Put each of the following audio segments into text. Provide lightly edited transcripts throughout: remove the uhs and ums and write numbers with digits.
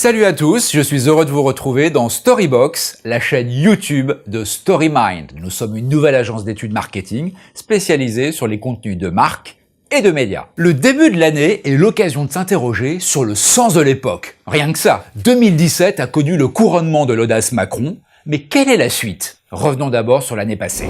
Salut à tous, je suis heureux de vous retrouver dans Storybox, la chaîne YouTube de StoryMind. Nous sommes une nouvelle agence d'études marketing spécialisée sur les contenus de marque et de médias. Le début de l'année est l'occasion de s'interroger sur le sens de l'époque. Rien que ça. 2017 a connu le couronnement de l'audace Macron, mais quelle est la suite? Revenons d'abord sur l'année passée.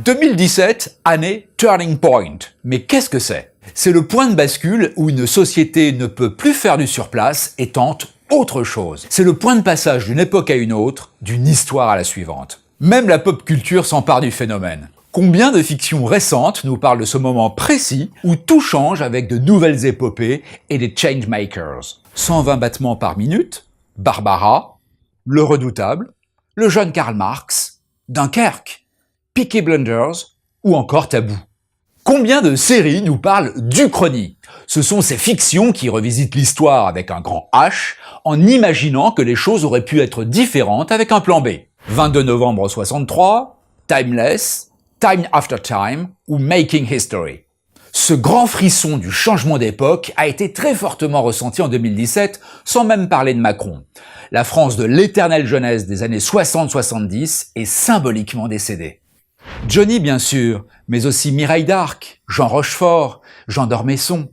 « 2017, année Turning Point ». Mais qu'est-ce que c'est? C'est le point de bascule où une société ne peut plus faire du surplace et tente autre chose. C'est le point de passage d'une époque à une autre, d'une histoire à la suivante. Même la pop culture s'empare du phénomène. Combien de fictions récentes nous parlent de ce moment précis où tout change avec de nouvelles épopées et des changemakers? 120 battements par minute, Barbara, Le Redoutable, le jeune Karl Marx, Dunkerque, Peaky Blinders ou encore Tabou. Combien de séries nous parlent d'Uchronie? Ce sont ces fictions qui revisitent l'histoire avec un grand H en imaginant que les choses auraient pu être différentes avec un plan B. 22 novembre 63, Timeless, Time After Time ou Making History. Ce grand frisson du changement d'époque a été très fortement ressenti en 2017, sans même parler de Macron. La France de l'éternelle jeunesse des années 60-70 est symboliquement décédée. Johnny bien sûr, mais aussi Mireille d'Arc, Jean Rochefort, Jean d'Ormesson,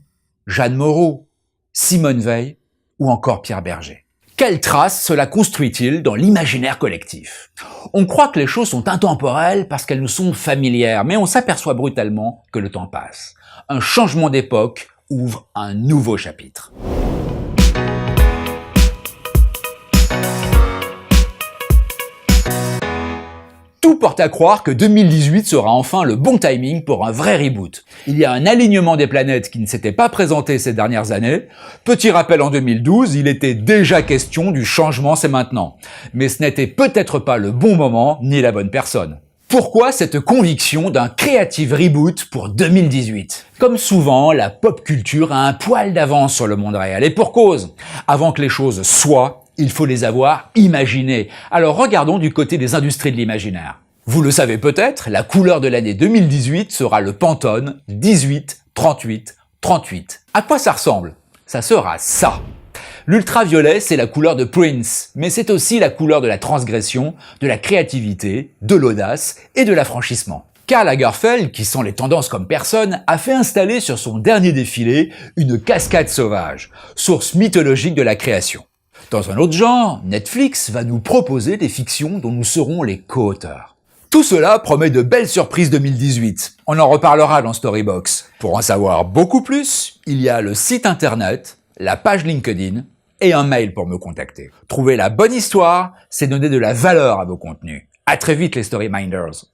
Jeanne Moreau, Simone Veil ou encore Pierre Berger. Quelle trace cela construit-il dans l'imaginaire collectif? On croit que les choses sont intemporelles parce qu'elles nous sont familières, mais on s'aperçoit brutalement que le temps passe. Un changement d'époque ouvre un nouveau chapitre. Tout porte à croire que 2018 sera enfin le bon timing pour un vrai reboot. Il y a un alignement des planètes qui ne s'était pas présenté ces dernières années. Petit rappel, en 2012, il était déjà question du changement, c'est maintenant. Mais ce n'était peut-être pas le bon moment ni la bonne personne. Pourquoi cette conviction d'un creative reboot pour 2018? Comme souvent, la pop culture a un poil d'avance sur le monde réel, et pour cause. Avant que les choses soient, il faut les avoir imaginées. Alors regardons du côté des industries de l'imaginaire. Vous le savez peut-être, la couleur de l'année 2018 sera le Pantone 18-38-38. À quoi ça ressemble? Ça sera ça. L'ultraviolet, c'est la couleur de Prince, mais c'est aussi la couleur de la transgression, de la créativité, de l'audace et de l'affranchissement. Karl Lagerfeld, qui sent les tendances comme personne, a fait installer sur son dernier défilé une cascade sauvage, source mythologique de la création. Dans un autre genre, Netflix va nous proposer des fictions dont nous serons les co-auteurs. Tout cela promet de belles surprises 2018. On en reparlera dans Storybox. Pour en savoir beaucoup plus, il y a le site internet, la page LinkedIn et un mail pour me contacter. Trouver la bonne histoire, c'est donner de la valeur à vos contenus. À très vite les Storyminders.